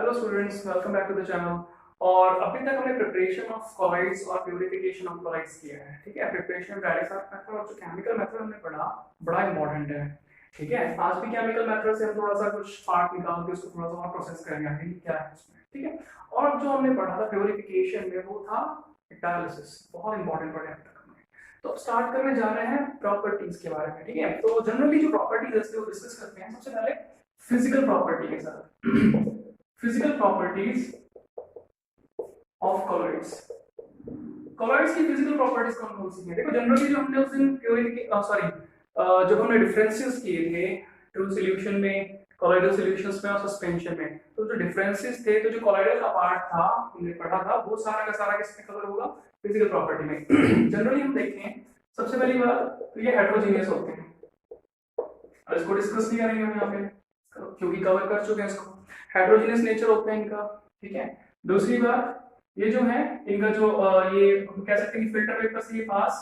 Hello students, welcome back to the channel. और अभी तक हमने प्रिपरेशन ऑफ कॉलॉइड्स और प्यूरिफिकेशन ऑफ कॉलॉइड्स किया है। ठीक है, प्रिपरेशन डायरेक्ट मेथड और जो केमिकल मेथड हमने पढ़ा बड़ा इंपॉर्टेंट है। ठीक है, आज भी केमिकल मेथड से हम थोड़ा सा कुछ पार्ट निकाल के उसको थोड़ा सा और प्रोसेस करेंगे आगे क्या है उसमें। ठीक है, और जो हमने पढ़ा था प्यूरिफिकेशन में वो था डायलिसिस, बहुत इंपॉर्टेंट पढ़ा है। तो अब स्टार्ट करने जा रहे हैं प्रॉपर्टीज के बारे में। ठीक है, तो जनरली जो प्रॉपर्टीज है वो डिस्कस करते हैं सबसे पहले फिजिकल प्रॉपर्टी के साथ। Physical properties of colloids. Colloids की फिजिकल प्रॉपर्टीज कौन कौन सी है? देखो जनरली जो हमने उस दिन जब हमने डिफरेंसेस किए थे ट्रू सॉल्यूशन में, कॉलॉइडल सॉल्यूशंस में और सस्पेंशन में, तो जो डिफरेंसेस थे, तो जो कॉलॉइडल का पार्ट था हमने पढ़ा था वो सारा का सारा किसमें कवर होगा? फिजिकल प्रॉपर्टी में। जनरली हम देखें सबसे पहली बात तो ये हेटेरोजेनियस होते हैं। इसको डिस्कस नहीं करेंगे हम यहाँ पे क्योंकि कवर कर चुके हैं इसको। हेटेरोजेनियस नेचर होते हैं इनका। ठीक है, दूसरी बात ये जो है इनका जो ये हम कह सकते हैं फिल्टर पेपर से ये पास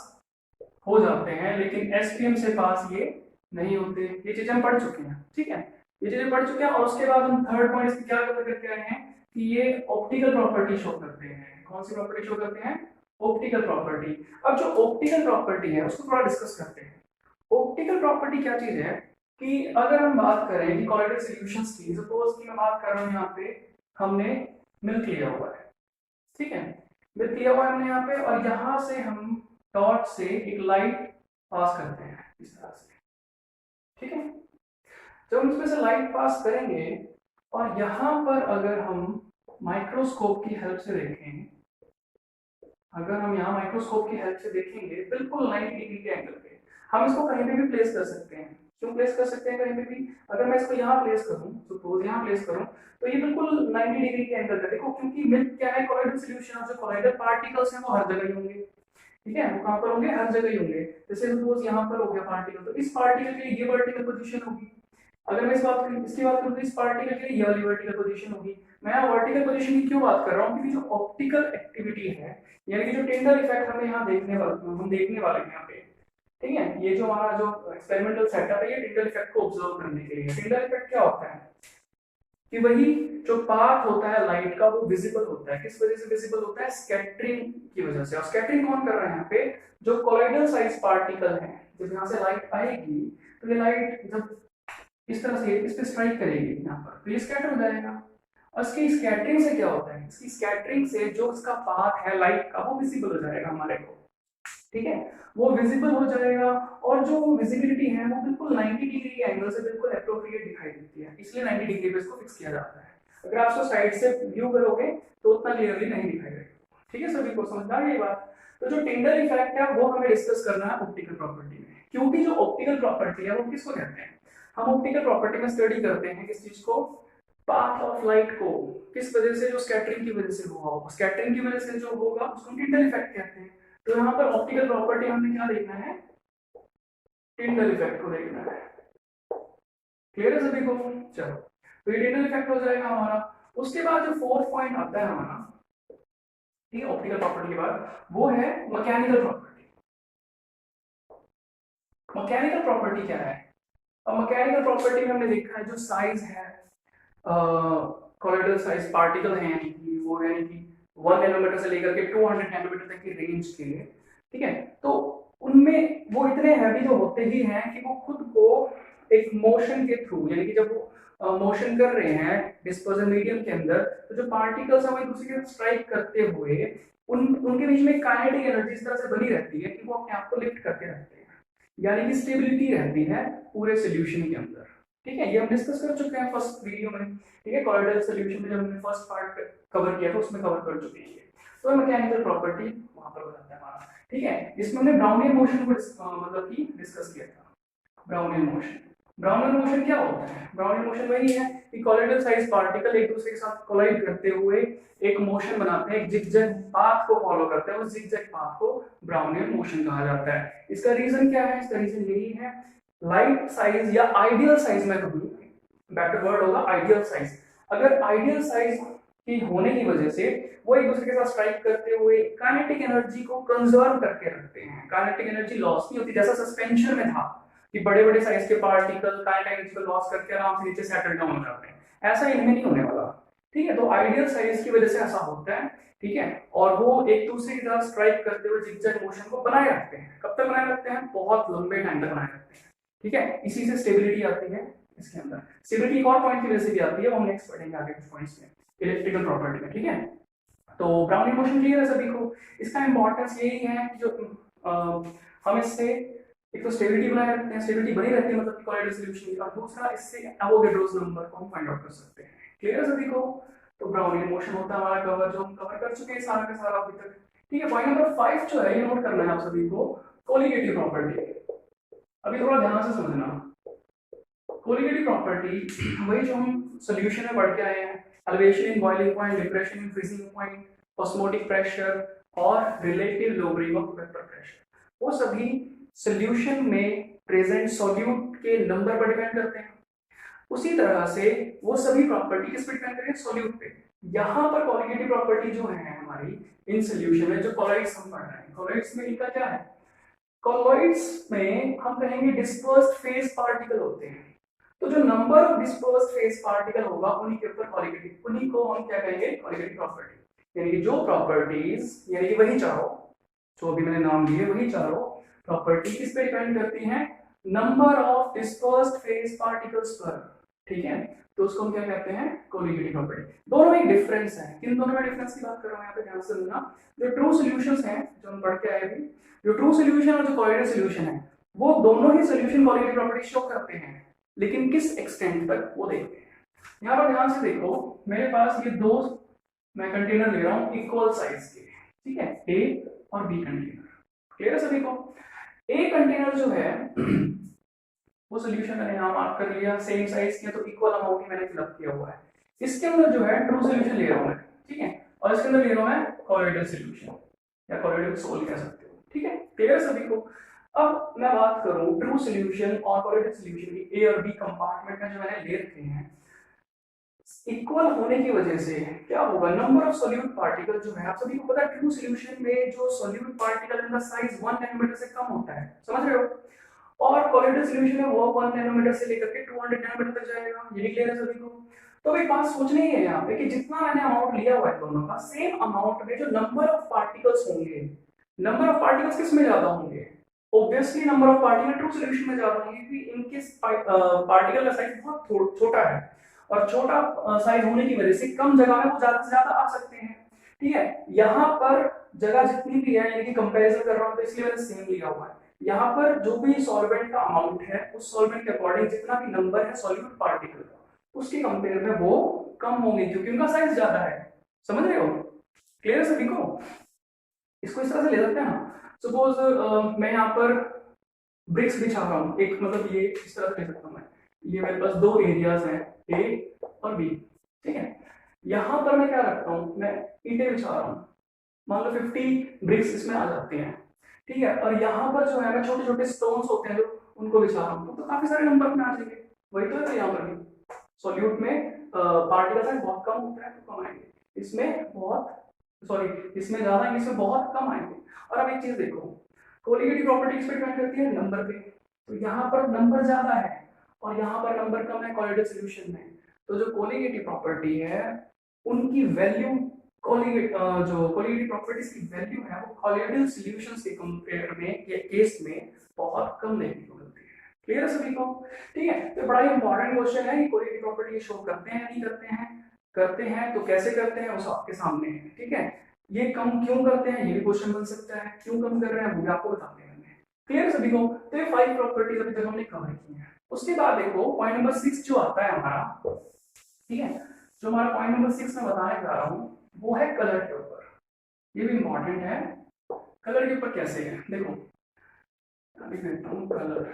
हो जाते हैं लेकिन एसपीएम से पास ये नहीं होते। ये चीजें हम पढ़ चुके हैं। ठीक है, ये चीजें पढ़ चुके हैं। और उसके बाद हम थर्ड पॉइंट इसकी क्या कवर करके आए हैं कि ये ऑप्टिकल प्रॉपर्टी शो करते हैं। कौन सी प्रॉपर्टी शो करते हैं? Optical property. अब जो ऑप्टिकल प्रॉपर्टी है उसको थोड़ा डिस्कस करते हैं। ऑप्टिकल प्रॉपर्टी क्या चीज है कि अगर हम बात करें कि कॉलॉइडल सॉल्यूशंस की, सपोज कि मैं बात कर रहा हूं यहाँ पे हमने मिल्क लिया हुआ है। ठीक है, मिल्क लिया हुआ है हमने यहाँ पे और यहाँ से हम टॉर्च से एक लाइट पास करते हैं इस तरह से। ठीक है, जब हम इसमें से लाइट पास करेंगे और यहाँ पर अगर हम माइक्रोस्कोप की हेल्प से देखें, अगर हम यहाँ माइक्रोस्कोप की हेल्प से देखेंगे बिल्कुल 90 डिग्री के एंगल पे, हम इसको कहीं पे भी प्लेस कर सकते हैं। क्यों प्लेस कर सकते हैं कहीं पे भी? अगर मैं इसको यहाँ प्लेस करूँ, सपोज यहाँ प्लेस करूँ, तो ये बिल्कुल 90 डिग्री के एंगल पे। देखो क्योंकि मिल्क क्या है? कॉलॉइडल सॉल्यूशन, जो कॉलॉइडल पार्टिकल्स हैं वो हर जगह ही होंगे। ठीक है, वो कहाँ पर होंगे? हर जगह ही होंगे। जैसे सपोज यहाँ पर हो गया पार्टिकल, तो इस पार्टिकल के लिए ये वर्टिकल पोजीशन होगी। अगर मैं इसकी बात करूँ तो इस पार्टिकल के लिए ये वाली वर्टिकल पोजीशन होगी। मैं यहाँ वर्टिकल पोजीशन की क्यों बात कर रहा हूँ? क्योंकि जो ऑप्टिकल एक्टिविटी है, यानी कि जो टिंडल इफेक्ट हम देखने वाले हैं यहाँ पे। ठीक है, ये जो हमारा जो एक्सपेरिमेंटल सेटअप है ये टिंडल इफेक्ट को ऑब्जर्व करने के लिए। टिंडल इफेक्ट क्या होता है कि वही जो पाथ होता है लाइट का वो विजिबल होता है। किस वजह से विजिबल होता है? स्कैटरिंग की वजह से। और स्कैटरिंग कौन कर रहा है यहाँ पे? जो कॉलॉइडल साइज पार्टिकल है। जब यहाँ से लाइट आएगी तो ये लाइट जब इस तरह से इस पे स्ट्राइक करेगी यहाँ पर, तो ये स्कैटर हो जाएगा। और इसकी स्कैटरिंग से क्या होता है? इसकी स्कैटरिंग से जो इसका पाथ है लाइट का वो विजिबल हो जाएगा हमारे को। ठीक है, वो विजिबल हो जाएगा और जो विजिबिलिटी है वो बिल्कुल 90 डिग्री के एंगल से बिल्कुल एप्रोप्रिएट दिखाई देती है। इसलिए 90 डिग्री पे इसको फिक्स किया जाता है। अगर आप इसको साइड से व्यू करोगे तो उतना क्लियरली नहीं दिखाई देगा। ठीक है, सभी को समझ आ गई ये बात? तो जो टिंडल इफेक्ट है वो हमें डिस्कस करना है ऑप्टिकल प्रॉपर्टी में, क्योंकि जो ऑप्टिकल प्रॉपर्टी है वो किसको कहते हैं? हम ऑप्टिकल प्रॉपर्टी में स्टडी करते हैं किस चीज को? पाथ ऑफ लाइट को। किस वजह से? जो स्कैटरिंग की वजह से हुआ होगा। स्कैटरिंग की वजह से जो होगा उसको टिंडल इफेक्ट कहते हैं। तो यहाँ पर ऑप्टिकल प्रॉपर्टी हमने क्या देखना है? टिंडल इफेक्ट को देखना है। क्लियर है सभी को? चलो, तो ये टिंडल इफेक्ट हो जाएगा हमारा। उसके बाद जो फोर्थ पॉइंट आता है हमारा, ठीक है, ऑप्टिकल प्रॉपर्टी के बाद, वो है मैकेनिकल प्रॉपर्टी। मैकेनिकल प्रॉपर्टी क्या है? अब मैकेनिकल प्रॉपर्टी में हमने देखा है जो साइज है, कॉलॉइडल साइज पार्टिकल है, यानी कि वो यानी कि 1 नैनोमीटर से लेकर के 200 नैनोमीटर तक की रेंज के लिए। ठीक है, तो उनमें वो इतने हैवी तो होते ही हैं कि वो खुद को एक मोशन के थ्रू, यानी कि जब वो मोशन कर रहे हैं डिस्पर्जन मीडियम के अंदर, तो जो पार्टिकल्स हैं वो एक दूसरे के साथ स्ट्राइक करते हुए उनके बीच में काइनेटिक एनर्जी इस तरह से बनी रहती है कि वो अपने आप को लिफ्ट करके रखते हैं, यानी कि स्टेबिलिटी रहती है पूरे सॉल्यूशन के अंदर। ठीक है, ये हम डिस्कस कर चुके हैं फर्स्ट वीडियो में। ठीक है, कॉलॉइडल सॉल्यूशन में जब हमने फर्स्ट पार्ट कवर किया था उसमें कवर कर चुके हैं। तो मैकेनिकल प्रॉपर्टी वहां पर हो जाता है हमारा। ठीक है, इसमें हमने ब्राउनियन मोशन को मतलब कि डिस्कस किया था। ब्राउनियन मोशन, ब्राउनियन मोशन क्या होता है? ब्राउनियन मोशन वही है कि कॉलॉइडल साइज पार्टिकल एक दूसरे के साथ कोलाइड करते हुए एक मोशन बनाते हैं, एक जिगजैग पाथ को फॉलो करते हैं। उस जिगजैग पाथ को ब्राउनियन मोशन कहा जाता है। इसका रीजन क्या है? इसका रीजन यही है, लाइट साइज या आइडियल साइज में कहूं, बेटर वर्ड होगा आइडियल साइज। अगर आइडियल साइज की होने की वजह से वो एक दूसरे के साथ स्ट्राइक करते हुए काइनेटिक एनर्जी को कंजर्व करके रखते हैं। काइनेटिक एनर्जी लॉस नहीं होती, जैसा सस्पेंशन में था कि बड़े बड़े साइज के पार्टिकल काइनेटिक एनर्जी को लॉस करके आराम से नीचे सेटल डाउन हो जाते हैं, ऐसा इनमें नहीं होने वाला। ठीक है, तो आइडियल साइज की वजह से ऐसा होता है, ठीक है, और वो एक दूसरे की तरह स्ट्राइक करते हुए जिगजैग मोशन को बनाए रखते हैं। कब तक बनाए रखते हैं? बहुत लंबे टाइम तक बनाए रखते हैं, ठीक है। इसी से स्टेबिलिटी आती है इसके अंदर। स्टेबिलिटी एक और पॉइंट की वजह से भी आती है, वो हम नेक्स्ट पढ़ेंगे आगे कुछ पॉइंट्स में, इलेक्ट्रिकल प्रॉपर्टी में, ठीक है। तो ब्राउनी मोशन क्लियर है सभी को। इसका इंपॉर्टेंस यही है कि जो हम इससे एक तो स्टेबिलिटी बनाए रखते हैं, स्टेबिलिटी बनी रहती है मतलब कि कोलाइडल सॉल्यूशन की, और दूसरा इससे एवोगैड्रोस नंबर को हम फाइंड आउट कर सकते हैं। क्लियर है सभी को? तो ब्राउनी मोशन होता है हमारा कवर, जो हम कवर कर चुके हैं सारा का सारा अभी तक, ठीक है। पॉइंट नंबर 5 जो है ये नोट करना है आप सभी को, कोलिगेटिव प्रॉपर्टी। अभी थोड़ा ध्यान से समझना। कोलिगेटिव प्रॉपर्टी वही जो हम सॉल्यूशन में पढ़ के आए हैं, elevation in boiling point, depression in freezing point, osmotic pressure और relative lowering of vapour pressure, वो सभी सॉल्यूशन में प्रेजेंट सॉल्यूट के नंबर पर डिपेंड करते हैं। उसी तरह से वो सभी प्रॉपर्टी किस पे डिपेंड करेंगे? सॉल्यूट पे। यहाँ पर कोलिगेटिव प्रॉपर्टी जो है हमारी इन सॉल्यूशन में, जो कोलॉइड्स हम पढ़ रहे हैं, कोलॉइड्स में इनका क्या है? कोलॉइड्स में हम कहेंगे डिस्पर्स्ड फेज पार्टिकल होते हैं। तो जो number of dispersed phase particle होगा उन्हीं के ऊपर कोलिगेटिव, उन्हीं को हम क्या कहेंगे? Colligative property. यानी कि जो प्रॉपर्टीज, यानी कि वही चारों जो अभी मैंने नाम दिए, वही चारों प्रॉपर्टी किस पे डिपेंड करती हैं? Number of dispersed phase particles पर, ठीक है। तो उसको हम क्या कहते हैं? Colligative property. दोनों में डिफरेंस है। किन दोनों में डिफरेंस की बात कर रहा हूं यहाँ पे, ध्यान से सुनना। जो ट्रू सॉल्यूशंस हैं जो हम पढ़ के आए अभी, जो ट्रू सॉल्यूशन और जो कोलिगेटिव सॉल्यूशन है, वो दोनों ही सॉल्यूशन कोलिगेटिव प्रॉपर्टी शो करते हैं, लेकिन किस एक्सटेंट तक वो देखते हैं। यहाँ पर ध्यान से देखो, मेरे पास ये दो मैं कंटेनर ले रहा हूँ इक्वल साइज के, ठीक है, ए और बी कंटेनर। क्लियर है सभी को? ए कंटेनर जो है वो सॉल्यूशन मैंने यहाँ मार्क कर लिया, सेम साइज के, तो इक्वल अमाउंट ही मैंने फिलअप किया हुआ है। इसके अंदर जो है ट्रू सॉल्यूशन ले रहा हूँ मैं, ठीक है, और इसके अंदर ले रहा हूँ मैं कोलिगेटिव सॉल्यूशन या कोलिगेटिव सोल कह सकते हो, ठीक है। क्लियर है सभी को? अब मैं बात करूं ट्रू सॉल्यूशन और कोलिगेटिव सॉल्यूशन की, ए और बी कंपार्टमेंट में जो मैंने ले रखे हैं, इक्वल होने की वजह से क्या होगा? नंबर ऑफ सॉल्यूट पार्टिकल जो है, आप सभी को पता है ट्रू सॉल्यूशन में जो सॉल्यूट पार्टिकल उनका साइज 1 नैनोमीटर से कम होता है, समझ रहे हो? और कोलिगेटिव सॉल्यूशन में वो 1 नैनोमीटर से लेकर के 200 नैनोमीटर तक जाएगा। ये क्लियर है सभी को? तो एक बात सोचनी है यहाँ पे कि जितना मैंने अमाउंट लिया हुआ है दोनों का, सेम अमाउंट में जो नंबर ऑफ पार्टिकल्स होंगे, नंबर ऑफ पार्टिकल्स किस में ज्यादा होंगे? Obviously number of particle true solution में ज्यादा होंगे, क्योंकि इनके पार्टिकल का साइज बहुत छोटा है, और छोटा साइज होने की वजह से कम जगह में वो ज्यादा से ज्यादा आ सकते हैं, ठीक है। यहाँ पर जगह जितनी भी है, यानी कि कंपैरिजन कर रहा हूँ तो इसलिए मैंने सेम लिया हुआ है। यहाँ पर जो भी सॉल्वेंट का अमाउंट है, उस सॉल्वेंट के अकॉर्डिंग जितना भी नंबर है सॉल्यूट पार्टिकल का, उसके कंपेयर में वो कम होंगे, क्योंकि उनका साइज ज्यादा है। समझ रहे हो? क्लियर है सभी को? इसको इस तरह से ले सकते हैं ना, सपोज मैं यहाँ पर ब्रिक्स बिछा रहा हूँ, एक मतलब ये इस तरह से ले सकता हूँ मैं, ये मेरे पास दो एरियाज हैं, ए और बी, ठीक है। यहाँ पर मैं क्या रखता हूँ? मैं ईंटें बिछा रहा हूँ, मान लो 50 ब्रिक्स इसमें आ जाते हैं, ठीक है। और यहाँ पर जो है मैं छोटे छोटे स्टोन्स होते हैं जो उनको बिछा रहा हूँ, तो काफी सारे नंबर में आ जाएंगे। वही तो है यहाँ पर भी, सॉल्यूट में पार्टिकल साइज बहुत कम होता है तो कम आएंगे, इसमें बहुत, सॉरी इसमें ज्यादा आएंगे, इसमें बहुत कम आएंगे। और अब एक चीज देखो, कोलिगेटिव प्रॉपर्टी किस पे डिपेंड करती है? नंबर पे। तो यहाँ पर नंबर ज्यादा है और यहाँ पर नंबर कम है कोलिगेटिव सॉल्यूशन में, तो जो कोलिगेटिव प्रॉपर्टी है उनकी वैल्यू, जो कोलिगेटिव प्रॉपर्टीज की वैल्यू है वो कोलिगेटिव सॉल्यूशंस के कंपेयर में या केस में बहुत कम देखने को मिलती है। क्लियर है सभी को? ठीक है, तो बड़ा ही इंपॉर्टेंट क्वेश्चन है कि कोलिगेटिव प्रॉपर्टी शो करते हैं नहीं करते हैं, करते हैं तो कैसे करते हैं, वो आपके सामने है, ठीक है। ये कम क्यों करते हैं, ये भी क्वेश्चन बन सकता है, क्यों कम कर रहे हैं वो भी आपको बताते हैं। क्लियर है सभी को? तो ये 5 प्रॉपर्टीज अभी तक हमने कवर की हैं। उसके बाद देखो पॉइंट नंबर 6 जो आता है हमारा, ठीक है, जो हमारा पॉइंट नंबर 6 में बताने जा रहा हूँ वो है कलर के ऊपर। ये भी इंपॉर्टेंट है, कलर के ऊपर कैसे है देखो, लिख देता हूँ कलर।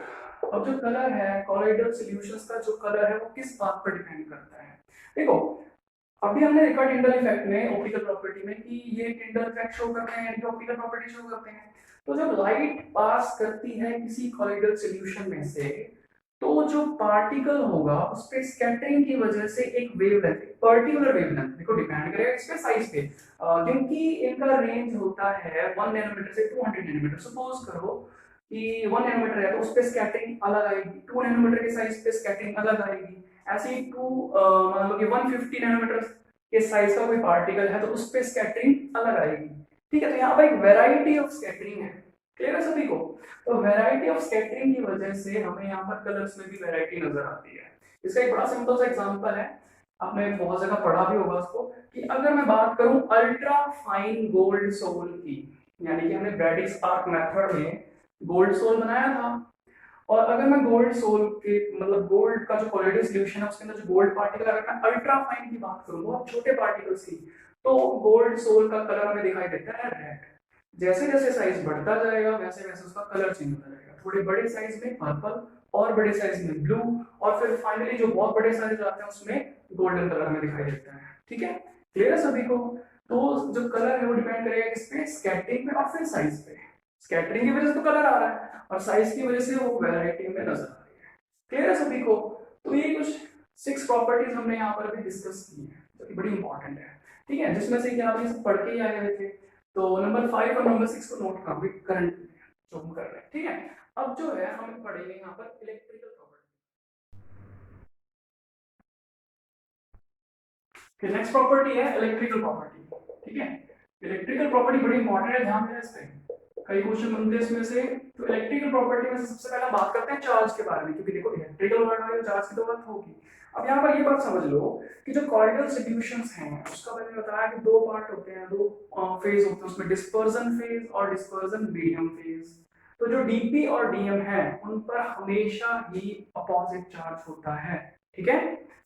अब जो कलर है, कोलिगेटिव सॉल्यूशंस का जो कलर है वो किस बात पर डिपेंड करता है? देखो अभी हमने देखा टिंडल इफेक्ट में, ऑप्टिकल प्रॉपर्टी में, कि ये टिंडल इफेक्ट शो करते हैं, ये ऑप्टिकल प्रॉपर्टी शो करते हैं। तो जब लाइट पास करती है किसी कोलिगेटिव सॉल्यूशन में से, तो जो पार्टिकल होगा उस पे स्कैटरिंग की वजह से एक वेवलेंथ, पर्टिकुलर वेवलेंथ, देखो डिपेंड करेगा इस पे साइज पे, क्योंकि इनका रेंज होता है 1 नैनोमीटर से 200 नैनोमीटर। सपोज करो कि 1 नैनोमीटर है तो उस पे स्कैटरिंग अलग आएगी, 2 नैनोमीटर के साइज पे स्कैटरिंग अलग आएगी, ऐसे ही मान लो कि 150 नैनोमीटर इस साइज का कोई पार्टिकल है तो उस पे स्कैटरिंग अलग आएगी, ठीक है। तो यहाँ पर एक वेराइटी ऑफ स्कैटरिंग है, क्लियर है सभी को। तो वेराइटी ऑफ स्कैटरिंग की वजह से हमें यहाँ पर कलर्स में भी वेराइटी नजर आती है। इसका एक बड़ा सिंपल सा एग्जांपल है, आपने बहुत जगह पढ़ा भी होगा उसको, कि अगर मैं बात करूं अल्ट्रा फाइन गोल्ड सोल की, यानी कि हमने ब्रैडिक्स आर्क मेथड में गोल्ड सोल बनाया था, और अगर मैं गोल्ड सोल के मतलब गोल्ड का जो कोलिडी सॉल्यूशन है उसके अंदर जो गोल्ड पार्टिकल, अगर मैं अल्ट्रा फाइन की बात करूं बहुत छोटे पार्टिकल्स की, तो गोल्ड सोल का कलर हमें दिखाई देता है रेड। जैसे जैसे साइज बढ़ता जाएगा वैसे वैसे उसका कलर चेंज होता जाएगा, थोड़े बड़े साइज में पर्पल, और बड़े साइज में ब्लू, और फिर फाइनली जो बहुत बड़े साइज आते हैं उसमें गोल्डन कलर में दिखाई देता है, ठीक है। क्लियर है सभी को। तो जो कलर है वो डिपेंड करेगा किस पे, स्कैटरिंग पे और फिर साइज पे। स्कैटरिंग की वजह से तो कलर आ रहा है और साइज की वजह से वो वैरायटी में नजर आ रही है। क्लियर है सभी को। तो ये कुछ 6 प्रॉपर्टीज हमने यहाँ पर भी डिस्कस की है जो कि बड़ी इंपॉर्टेंट है, ठीक है, जिसमें से कि आप ये सब पढ़ के ही आए हुए थे। तो नंबर 5 और नंबर 6 को नोट कर करंट जो हम कर रहे हैं, ठीक है। अब जो है हम पढ़ेंगे यहाँ पर इलेक्ट्रिकल प्रॉपर्टी। नेक्स्ट प्रॉपर्टी है इलेक्ट्रिकल प्रॉपर्टी, ठीक है। इलेक्ट्रिकल प्रॉपर्टी बड़ी इंपॉर्टेंट है, ध्यान देना इस पे, कई क्वेश्चन बनते हैं इसमें से। तो इलेक्ट्रिकल प्रॉपर्टी में से सबसे पहले बात करते हैं चार्ज के बारे में, क्योंकि देखो इलेक्ट्रिकल वर्ड है चार्ज की तो बात होगी। अब यहाँ पर ये बात समझ लो कि जो कॉइडल सॉल्यूशंस हैं उसका मैंने बताया कि दो पार्ट होते हैं, दो फेज होते हैं उसमें, डिस्पर्जन फेज और डिस्पर्जन मीडियम फेज। तो जो डीपी और डीएम है उन पर हमेशा ही अपोजिट चार्ज होता है, ठीक है।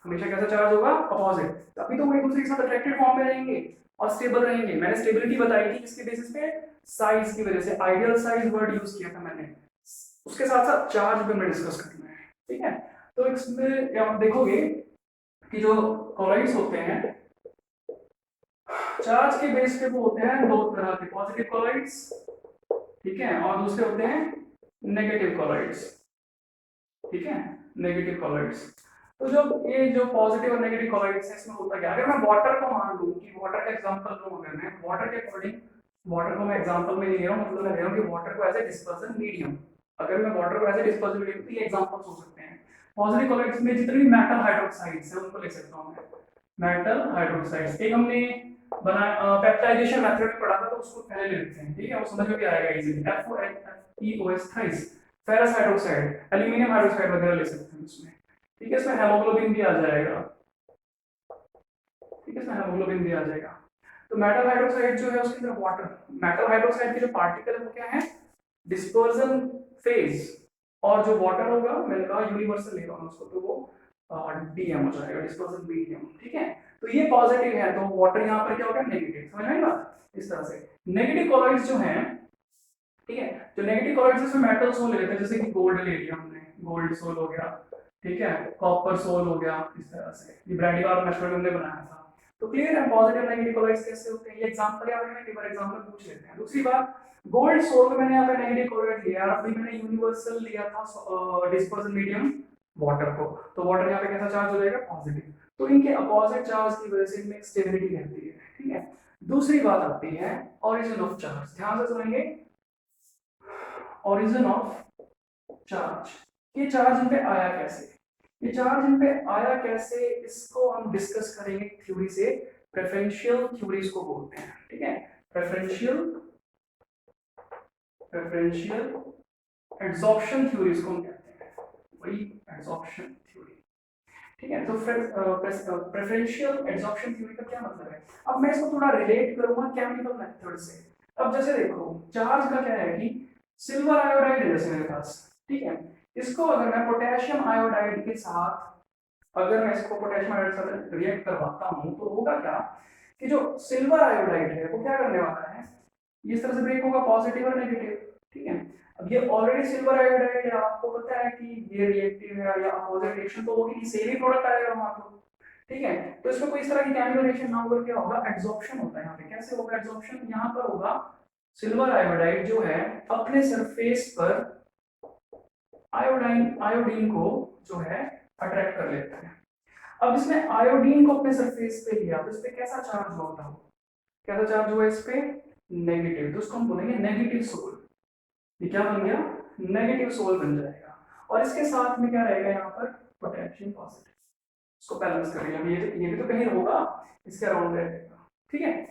हमेशा कैसा चार्ज होगा, अपोजिट, तभी तो वो एक दूसरे के साथ अट्रैक्टेड फॉर्म में रहेंगे और स्टेबल रहेंगे। मैंने स्टेबिलिटी बताई थी किसके बेसिस पे, साइज की वजह से, आइडियल साइज वर्ड यूज किया था मैंने, उसके साथ साथ चार्ज भी हमें डिस्कस करना है, ठीक है। तो इसमें आप देखोगे कि जो कॉलॉइड्स होते हैं चार्ज के बेस पे वो होते हैं दो तरह के, पॉजिटिव कॉलॉइड्स, ठीक है, और दूसरे होते हैं नेगेटिव कॉलॉइड्स, ठीक है, नेगेटिव कॉलॉइड्स। तो जब ये जो पॉजिटिव और नेगेटिव कॉलॉइड्स है इसमें होता क्या, अगर मैं वाटर को मान लूं कि वाटर का एग्जांपल लूं, अगर मैं वाटर के अकॉर्डिंग, वाटर को मैं एग्जांपल में नहीं ले रहा हूं, मतलब मैं ले रहा हूं कि वाटर को एज ए डिस्पर्जन मीडियम, अगर मैं वाटर को एज ए डिस्पर्जन मीडियम, तो ये एग्जांपल्स हो सकते हैं। पॉजिटिव कॉलॉइड्स में जितने भी मेटल हाइड्रोक्साइड्स हैं उनको ले सकता हूं मैं, मेटल हाइड्रोक्साइड्स। एक हमने बना पेप्टाइजेशन मेथड में पढ़ा था तो उसको पहले ले लेते हैं, ठीक है, वो समझ में भी आएगा easily. FeOH thrice, ferrous hydroxide, aluminium hydroxide वगैरह ले सकते हैं इसमें, ठीक है। इसमें हेमोग्लोबिन भी आ जाएगा, ठीक है, इसमें हेमोग्लोबिन भी आ जाएगा। तो मेटल हाइड्रोक्साइड जो है उसके अंदर वाटर, मेटल हाइड्रोक्साइड के जो पार्टिकल है वो क्या है, डिस्पर्जन फेज, और जो वाटर होगा मैंने कहा यूनिवर्सल ले रहा हूं उसको, तो वो डीएम हो जाएगा, डिस्पर्जन मीडियम, ठीक है। तो ये पॉजिटिव है तो वाटर यहाँ पर क्या होगा, नेगेटिव, समझ में आई बात। इस तरह से नेगेटिव कॉलॉइड्स जो हैं, ठीक है, जो नेगेटिव कॉलॉइड्स इसमें मेटल सोल ले लेते हैं, जैसे कि गोल्ड ले लिया हमने, गोल्ड सोल हो गया, ठीक है, कॉपर सोल हो गया, इस तरह से ये ब्रैडीवाल मेथड हमने बनाया था। तो क्लियर है पॉजिटिव नेगेटिव कॉलॉइड्स कैसे होते हैं, ये एग्जांपल या फिर एक बार एग्जांपल पूछ लेते हैं। दूसरी बात, गोल्ड सोल में मैंने यहाँ पे नेगेटिव कॉलॉइड लिया और अभी मैंने यूनिवर्सल लिया था डिस्पर्जन मीडियम वाटर को, तो वाटर यहाँ पे कैसा चार्ज हो जाएगा, पॉजिटिव। तो इनके अपोजिट चार्ज की वजह से इनमें स्टेबिलिटी रहती है, ठीक है। दूसरी बात आती है ओरिजिन ऑफ चार्ज, ध्यान से सुनेंगे, ओरिजिन ऑफ चार्ज, ये चार्ज इन पे आया कैसे, ये चार्ज इन पे आया कैसे, इसको हम डिस्कस करेंगे थ्योरी से, प्रेफरेंशियल थ्योरी इसको बोलते हैं, ठीक है। प्रेफरेंशियल प्रेफरेंशियल एड्सॉर्प्शन थ्योरी इसको हम कहते हैं, वही एड्सॉर्प्शन थ्योरी, ठीक है। तो प्रेफरेंशियल एड्सॉर्प्शन थ्योरी का क्या मतलब है, अब मैं इसको थोड़ा रिलेट करूंगा केमिकल मेथड से। अब जैसे देखो चार्ज का क्या है कि सिल्वर आयोडाइड है जैसे मेरे पास, ठीक है, इसको अगर मैं पोटेशियम आयोडाइड के साथ, अगर मैं इसको पोटेशियम आयोडाइड के साथ रिएक्ट करवाता हूं तो होगा क्या कि जो सिल्वर आयोडाइड है वो क्या करने वाला है, इस तरह से ब्रेक होगा, पॉजिटिव और नेगेटिव, ठीक है। अब ये ऑलरेडी सिल्वर आयोडाइड है, आपको पता है कि ये रिएक्टिव है या अपोजिट रिएक्शन तो होगी, सेम ही प्रोडक्ट आएगा वहां तो, ठीक है। तो इसमें कोई इस तरह की केमिकल रिएक्शन ना होकर क्या होगा, एड्सॉर्प्शन होता है यहाँ पे। कैसे होगा एड्सॉर्प्शन, यहाँ पर होगा सिल्वर आयोडाइड जो है अपने सरफेस पर आयोडीन को जो है अट्रैक्ट कर लेता है। अब इसने आयोडीन को अपने सरफेस पे लिया तो इस पे कैसा चार्ज हुआ था, कैसा चार्ज हुआ इस पे, नेगेटिव, तो इसको हम बोलेंगे नेगेटिव सोल। ये क्या बन गया, नेगेटिव सोल बन जाएगा, और इसके साथ में क्या रहेगा यहाँ पर, पोटेशियम पॉजिटिव, इसको बैलेंस करेगा। ये भी तो कहीं होगा इसके अराउंड रहेगा, ठीक है।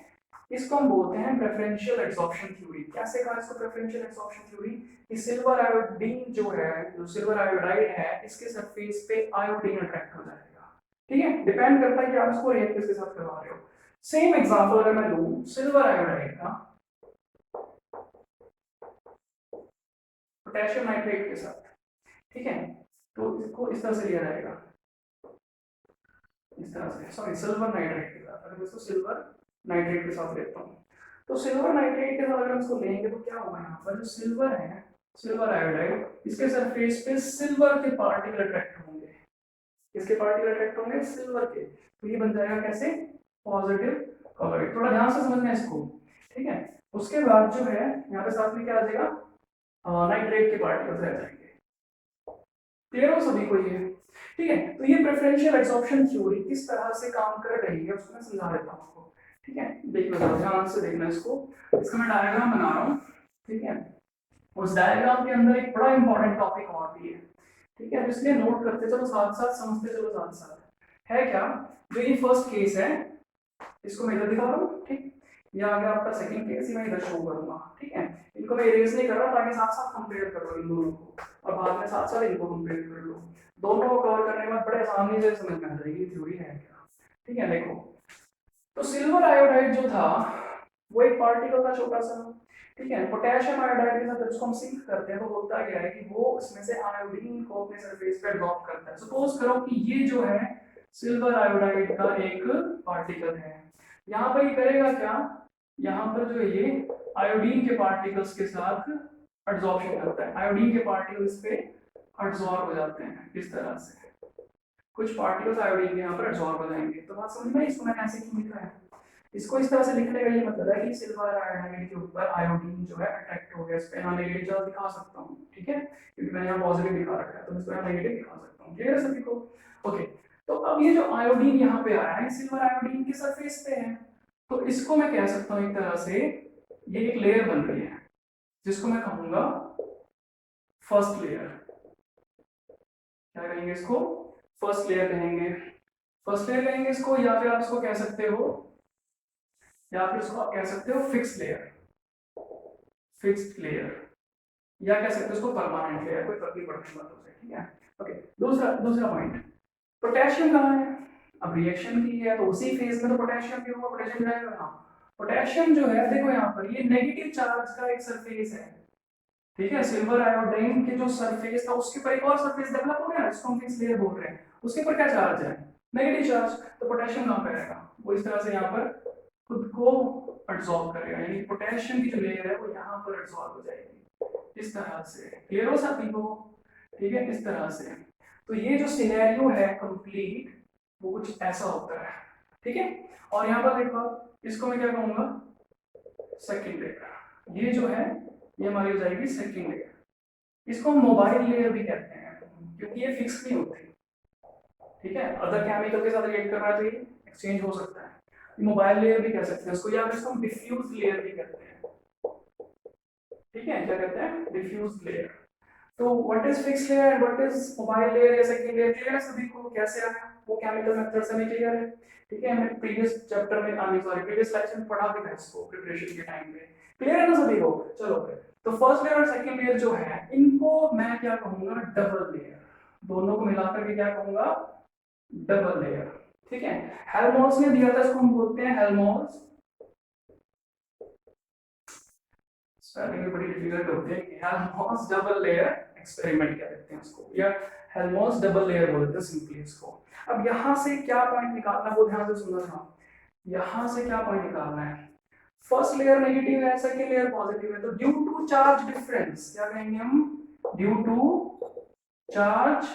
इसको हम बोलते हैं प्रेफरेंशियल एब्जॉर्प्शन थ्योरी। कैसे कहा इसको प्रेफरेंशियल एब्जॉर्प्शन थ्योरी? कि सिल्वर आयोडीन जो है, जो सिल्वर आयोडाइड है, इसके सरफेस पे आयोडीन अट्रैक्ट हो जाएगा, ठीक है। डिपेंड करता है कि आप इसको रिएक्ट किसके साथ करवा रहे हो। सेम एग्जांपल अगर मैं लूं सिल्वर आयोडाइड का पोटेशियम नाइट्रेट के साथ, ठीक है, तो इसको इस तरह से लिया जाएगा, इस तरह से, सॉरी सिल्वर नाइट्रेट के साथ। अगर इसको सिल्वर नाइट्रेट के साथ लेता हूँ, तो सिल्वर नाइट्रेट के साथ अगर हम इसको लेंगे तो क्या होगा, यहाँ पर जो सिल्वर है, सिल्वर आयोडाइड, इसके सरफेस पे सिल्वर के पार्टिकल अट्रैक्ट होंगे। किसके पार्टिकल अट्रैक्ट होंगे? सिल्वर के। तो ये बन जाएगा कैसे? Positive colour. थोड़ा ध्यान से समझना इसको, ठीक है। उसके बाद जो है यहाँ पे साथ में क्या आ जाएगा, नाइट्रेट के पार्टिकल्स रह जाएंगे। क्लियर हो सभी को ये? ठीक है। तो ये प्रेफरेंशियल एब्जॉर्प्शन थ्योरी किस तरह से काम कर रही है उसको मैं समझा देता हूँ आपको, ठीक है। देखना जरा ध्यान से देखना इसको। इसका मैं डायग्राम बना रहा हूँ, ठीक है। उस डायग्राम के अंदर एक बड़ा इंपॉर्टेंट टॉपिक और भी है, ठीक है। इसलिए नोट करते चलो, साथ साथ समझते चलो, साथ साथ। है क्या? जो ये फर्स्ट केस है इसको मैं इधर दिखा रहा हूँ, ठीक। ये आ गया आपका सेकंड केस, मैं इधर शो करूंगा, ठीक है। इनको मैं इरेज नहीं कर रहा ताकि साथ साथ कंपेयर करो इन दोनों को, और बाद में साथ साथ इनको कंपेयर कर लो। दोनों को कवर करने के बाद बड़े आसानी से समझ में आ जाएगी थ्योरी है क्या, ठीक है। देखो, तो सिल्वर आयोडाइड जो था वो एक पार्टिकल था छोटा सा, ठीक है। पोटेशियम आयोडाइड के साथ जब उसको हम सिंक करते हैं तो होता क्या है कि वो उसमें से आयोडीन को अपने सरफेस पे एब्जॉर्ब करता है। सपोज करो कि ये जो है सिल्वर आयोडाइड का एक पार्टिकल है। यहाँ पर ये करेगा क्या, यहाँ पर जो ये आयोडीन के पार्टिकल्स के साथ एब्जॉर्प्शन करता है। आयोडीन के पार्टिकल्स पे एब्जॉर्ब हो जाते हैं इस तरह से, कुछ पार्टिकल्स आयोडीन के यहाँ पर एब्जॉर्ब हो जाएंगे। तो बात समझ में, इसको मैंने ऐसे क्यों लिखा है? इसको इस तरह से लिखने का ये मतलब है कि सिल्वर आयोडाइड के ऊपर आयोडीन जो है अट्रैक्ट हो गया। इस पे मैं नेगेटिव चार्ज दिखा सकता हूँ, ठीक है, क्योंकि मैंने यहाँ पॉजिटिव दिखा रखा है, तो इसको मैं नेगेटिव दिखा सकता हूँ। क्लियर है सभी को? ओके। तो अब ये जो आयोडीन यहाँ पे आया है, सिल्वर आयोडीन के सरफेस पे है, तो इसको मैं कह सकता हूँ एक तरह से ये एक लेयर बन रही है, जिसको मैं कहूंगा फर्स्ट लेयर। क्या कहेंगे इसको? फर्स्ट लेयर कहेंगे। फर्स्ट लेयर कहेंगे इसको, या फिर आप इसको कह सकते हो, या फिर इसको आप कह सकते हो फिक्स लेयर, फिक्स्ड लेयर, या कह सकते हो इसको परमानेंट लेयर, कोई फर्क नहीं पड़ता बातों से, ठीक है। ओके, दूसरा दूसरा पॉइंट, पोटेशियम कहाँ है? अब रिएक्शन की है तो उसी फेज में तो पोटेशियम भी होगा, पोटेशियम जाएगा कहाँ? पोटेशियम जो है देखो यहाँ पर ये नेगेटिव चार्ज का एक सरफेस है, ठीक है। सिल्वर आयोडाइन के जो सरफेस था उसके ऊपर एक और सरफेस डेवलप हो गया, इसको हम फिक्स लेयर बोल रहे हैं। उसके ऊपर क्या चार्ज है? Negative charge. तो पोटेशियम कहाँ पे रहेगा? वो इस तरह से यहाँ पर खुद को एब्जॉर्ब करेगा, यानी पोटेशियम की जो लेयर है वो यहाँ पर एब्जॉर्ब हो जाएगी इस तरह से। क्लियर हो सभी को? ठीक है, इस तरह से। तो ये जो सिनेरियो है कंप्लीट वो कुछ ऐसा होता है, ठीक है। और यहाँ पर देखो, इसको मैं क्या कहूंगा? Second layer. ये जो है ये हमारी हो जाएगी सेकंड लेयर। इसको हम मोबाइल लेयर भी कहते हैं क्योंकि ये फिक्स नहीं होती, ठीक है। अदर केमिकल के साथ रिएक्ट कर रहा है तो ये एक्सचेंज हो सकता है। मोबाइल लेयर भी कह सकते हैं इसको, या फिर इसको हम डिफ्यूज लेयर भी कहते हैं, ठीक है। क्या कहते हैं? Diffuse layer. तो what is fix layer and what is mobile layer या सेकंड लेयर? क्लियर है सभी को? कैसे आया वो केमिकल मेथड से? नहीं क्लियर है? ठीक है, हमने प्रीवियस चैप्टर में प्रीवियस लेक्चर में पढ़ा भी था इसको प्रिपरेशन के टाइम पे। क्लियर है ना सभी को? चलो फिर, तो फर्स्ट लेयर और सेकंड लेयर जो है इनको मैं क्या कहूंगा? Double layer. दोनों को मिलाकर के क्या कहूंगा? डबल लेयर, ठीक है। हेल्महोल्ट्ज ने दिया था, इसको हम बोलते हैं हेल्महोल्ट्ज। स्पेलिंग भी बड़ी डिफिकल्ट होती है। हेल्महोल्ट्ज डबल लेयर एक्सपेरिमेंट कहते हैं इसको, या हेल्महोल्ट्ज डबल लेयर बोलते हैं सिंपली इसको। अब यहाँ से क्या पॉइंट निकालना है वो ध्यान से सुनना। यहाँ से क्या पॉइंट निकालना है? फर्स्ट लेयर नेगेटिव है, सेकंड लेयर पॉजिटिव है, तो ड्यू टू चार्ज डिफरेंस क्या कहेंगे हम? Due to charge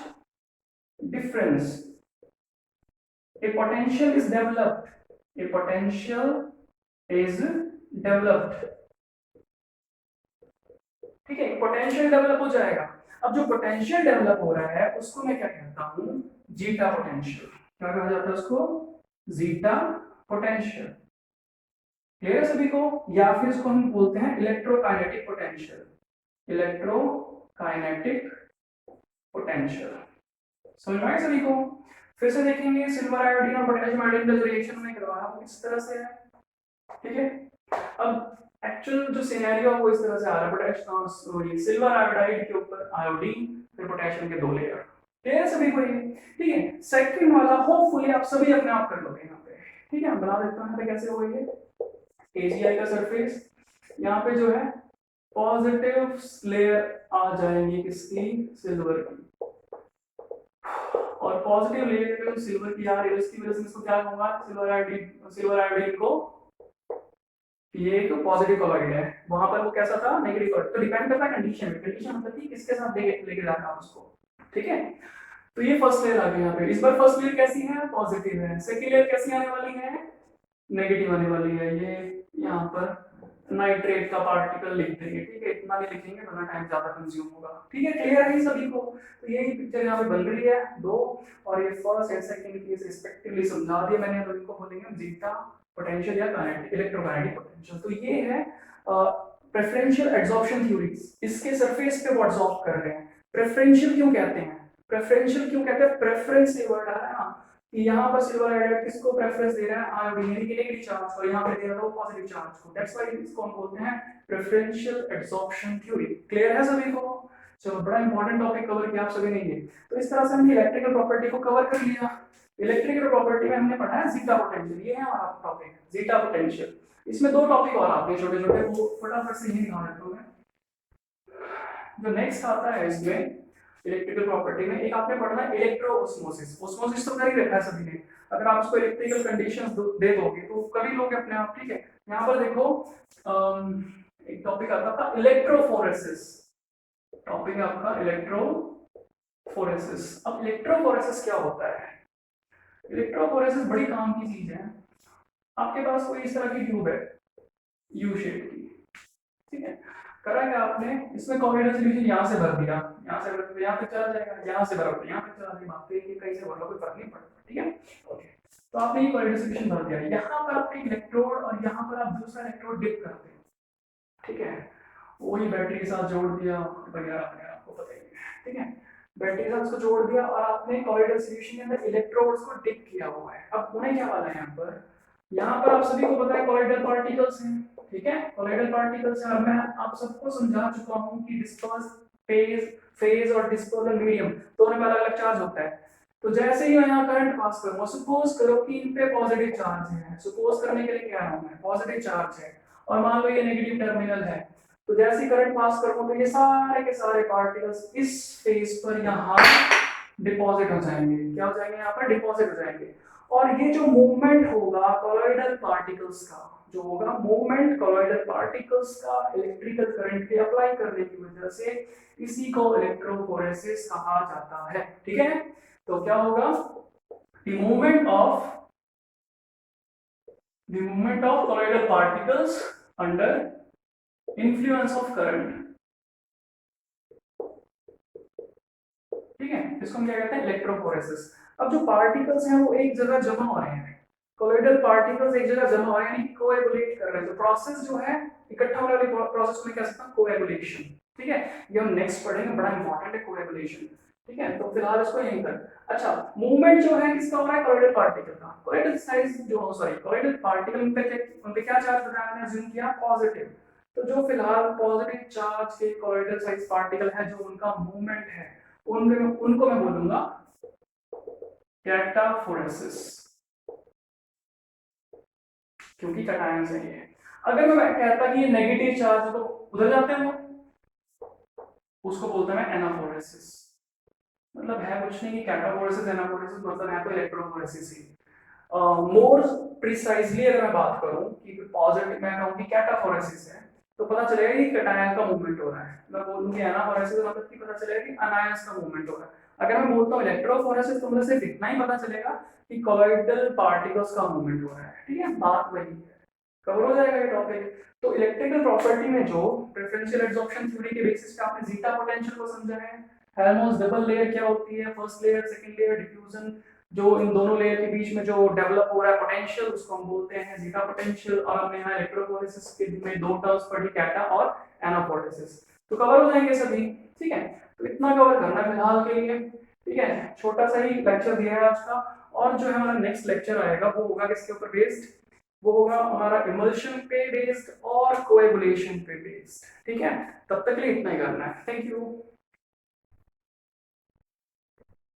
difference a potential is developed, a potential is developed, ठीक है। पोटेंशियल डेवलप हो जाएगा। अब जो पोटेंशियल डेवलप हो रहा है उसको मैं क्या कहता हूं? Zeta potential. क्या कहा जाता है उसको? Zeta potential. क्लियर है सभी को? या फिर इसको हम बोलते हैं इलेक्ट्रोकाइनेटिक पोटेंशियल, इलेक्ट्रोकाइनेटिक पोटेंशियल। समझ में आया सभी को? फिर से देखेंगे सिल्वर आयोडीन और पोटेशियम आयोडीन का जो रिएक्शन हमने करवाया वो किस तरह से है, ठीक है। अब एक्चुअल जो सिनेरियो है वो इस तरह से आ रहा है, पोटेशियम सिल्वर आयोडाइड के ऊपर आयोडीन, फिर पोटेशियम के 2 लेयर, क्लियर है सभी को ये, ठीक है। सेकंड वाला होपफुली आप सभी अपने आप कर लोगे यहाँ पे, ठीक है। बना देता हूँ यहाँ पे कैसे होगा ये, AgI का सरफेस, यहाँ पे जो है पॉजिटिव लेयर आ जाएंगी किसकी, सिल्वर की, और पॉजिटिव लेयर पे सिल्वर की आ रही है, इसकी वजह से इसको क्या कहूंगा, सिल्वर आयोडीन को, ये एक पॉजिटिव कॉलॉइड है, वहां पर वो कैसा था, नेगेटिव कॉलॉइड। तो डिपेंड करता है कंडीशन में, कंडीशन मतलब कि किसके साथ लेके जाना है उसको, ठीक है। तो ये फर्स्ट लेयर आ गई यहाँ पे, इस बार फर्स्ट लेयर कैसी है, पॉजिटिव है। सेकंड लेयर कैसी आने वाली है, नेगेटिव आने वाली है। ये यहाँ पर नाइट्रेट का पार्टिकल लिख देंगे, ठीक है, इतना भी लिखेंगे वरना टाइम ज्यादा कंज्यूम होगा, ठीक है। क्लियर है सभी को, तो यही पिक्चर यहाँ पे बन रही है दो, और ये first and second case respectively समझा दिया मैंने। अब इनको बोलेंगे जीटा पोटेंशियल या काइनेटिक इलेक्ट्रोकाइनेटिक पोटेंशियल। तो ये है प्रेफरेंशियल एड्सॉर्प्शन थ्योरीज, इसके सरफेस पे वो एड्सॉर्ब कर रहे हैं। प्रेफरेंशियल क्यों कहते हैं, प्रेफरेंशियल क्यों कहते हैं, प्रेफरेंस ये वर्ड आ रहा है ना, कि यहाँ पर सिल्वर आयोडाइड किसको प्रेफरेंस दे रहा है, आयोडीन यानी कि नेगेटिव चार्ज को, यहाँ पे दे रहा है वो पॉजिटिव चार्ज को, दैट्स व्हाई इसको हम बोलते हैं प्रेफरेंशियल एड्सॉर्प्शन थ्योरी। क्लियर है सभी को, चलो बड़ा इंपॉर्टेंट टॉपिक कवर किया आप सभी ने ये। तो इस तरह से हमने इलेक्ट्रिकल प्रॉपर्टी को कवर कर लिया। इलेक्ट्रिकल प्रॉपर्टी में हमने पढ़ा है जीटा पोटेंशियल, ये है हमारा टॉपिक जीटा पोटेंशियल। इसमें 2 टॉपिक और आते हैं छोटे छोटे, वो फटाफट से यही दिखा देता हूं मैं। जो नेक्स्ट आता है इसमें इलेक्ट्रिकल प्रॉपर्टी में, एक आपने पढ़ना है इलेक्ट्रो ऑस्मोसिस। ऑस्मोसिस तो कर ही रखा है सभी ने, अगर आप उसको इलेक्ट्रिकल कंडीशंस दे दोगे तो कर ही लोगे अपने आप, ठीक है। यहाँ पर देखो एक टॉपिक आता था इलेक्ट्रोफोरेसिस, टॉपिक है आपका इलेक्ट्रोफोरेसिस। अब इलेक्ट्रोफोरेसिस क्या होता है, इलेक्ट्रोफोरेसिस बड़ी काम की चीज है। आपके पास कोई इस तरह की ट्यूब है यू शेप की, ठीक है, करा क्या आपने, इसमें कॉरिडोर सोल्यूशन यहाँ से भर दिया, यहाँ से भर दिया, यहाँ पे चला जाएगा, यहाँ से भर दिया, यहाँ पे चला जाएगा, तो ये कहीं से भर लो कोई फर्क नहीं पड़ता, ठीक है। ओके, तो आपने ये कॉरिडोर सोल्यूशन भर दिया, यहाँ पर आपने इलेक्ट्रोड और यहाँ पर आप दूसरा इलेक्ट्रोड डिप करते हो, ठीक है, वही बैटरी के साथ जोड़ दिया वगैरह वगैरह, आपको पता ही है, ठीक है। बैटरी के साथ उसको जोड़ दिया और आपने कॉरिडोर सोल्यूशन के अंदर इलेक्ट्रोड्स को डिप किया हुआ है। अब होने क्या वाला है यहाँ पर आप सभी को पता है कॉरिडोर पार्टिकल्स हैं, ठीक है, कॉलोइडल पार्टिकल्स हैं। और मैं आप सबको समझा चुका हूं कि डिस्पर्स फेज और डिस्पर्सल मीडियम दोनों में अलग-अलग चार्ज होता है। तो जैसे ही मैं यहाँ करंट पास करूंगा, सपोज करो कि इन पे पॉजिटिव चार्ज है, सपोज करने के लिए कह रहा हूं मैं, पॉजिटिव चार्ज है और मान लो ये नेगेटिव टर्मिनल है, तो जैसे ही करंट पास करूंगा तो ये सारे के सारे पार्टिकल्स इस फेज पर यहाँ डिपॉजिट हो जाएंगे। क्या हो जाएंगे, यहाँ पर डिपॉजिट हो जाएंगे। और ये जो मूवमेंट होगा कॉलोइडल पार्टिकल्स का, जो होगा मूवमेंट कॉलोइडल पार्टिकल्स का इलेक्ट्रिकल करंट के अप्लाई करने की वजह से, इसी को इलेक्ट्रोफोरेसिस कहा जाता है, ठीक है। तो क्या होगा, the movement of colloidal particles under influence of current, ठीक है, इसको हम क्या कहते हैं, इलेक्ट्रोफोरेसिस। अब जो पार्टिकल्स हैं वो एक जगह जमा हो रहे हैं, कोलोइडल पार्टिकल्स एक जगह जमा हो रहे हैं, यानी कोएगुलेट कर रहे हैं। तो प्रोसेस जो है इकट्ठा होने वाली प्रोसेस को मैं कह सकता हूं कोएगुलेशन, ठीक है। ये हम नेक्स्ट पढ़ेंगे, बड़ा इंपॉर्टेंट है कोएगुलेशन, ठीक है। तो फिलहाल इसको यहीं तक। अच्छा, मूवमेंट जो है किसका हो रहा है, कोलोइडल पार्टिकल का। कोलोइडल साइज जो सॉरी कोलोइडल पार्टिकल उन पे क्या चार्ज बताया मैंने, अज्यूम किया पॉजिटिव। तो जो फिलहाल पॉजिटिव चार्ज के कोलोइडल साइज पार्टिकल है, जो उनका मूवमेंट है, उनको मैं बोलूंगा कैटाफोरेसिस, क्योंकि कैटायन है ये। अगर मैं कहता कि ये नेगेटिव चार्ज है तो उधर जाते हैं वो, उसको बोलते हैं एनाफोरेसिस। मतलब है कुछ नहीं कि कैटाफोरेसिस एनाफोरेसिस, मतलब है तो इलेक्ट्रोफोरेसिस ही। मोर प्रिसाइजली अगर मैं बात करूं कि पॉजिटिव मैं कहूं कि कैटाफोरेसिस है, तो पता चलेगा कि कैटायन का मूवमेंट हो रहा है। मैं बोलूं कि एनाफोरेसिस मतलब कि पता चलेगा कि अनायंस का मूवमेंट हो रहा है। अगर मैं बोलता हूं इलेक्ट्रोफोरेसिस तो मुझे सिर्फ इतना ही पता चलेगा कि कॉलोइडल पार्टिकल्स का मूवमेंट हो रहा है, ठीक है, बात वही है, कवर हो जाएगा ये टॉपिक। तो इलेक्ट्रिकल प्रॉपर्टी में जो प्रेफरेंशियल एड्सॉर्प्शन थ्योरी के बेसिस पे आपने जीटा पोटेंशियल को समझा है, हेल्महोल्ट्ज डबल लेयर क्या होती है, first layer second layer, diffusion जो इन दोनों लेयर के बीच में जो डेवलप हो रहा है पोटेंशियल, उसको हम बोलते हैं जीटा पोटेंशियल। और हमने यहाँ इलेक्ट्रोफोरेसिस के में 2 टर्म्स पढ़ी, कैटा और एनाफोरेसिस, तो कवर हो जाएंगे सभी, ठीक है। तो इतना कवर करना है फिलहाल के लिए। ठीक है, छोटा सा ही लेक्चर दिया है आज का। और जो है हमारा नेक्स्ट लेक्चर आएगा वो होगा किसके ऊपर बेस्ड, वो होगा हमारा इमल्शन पे बेस्ड और कोएगुलेशन पे बेस्ड। ठीक है, तब तक के लिए इतना ही करना है। Thank you.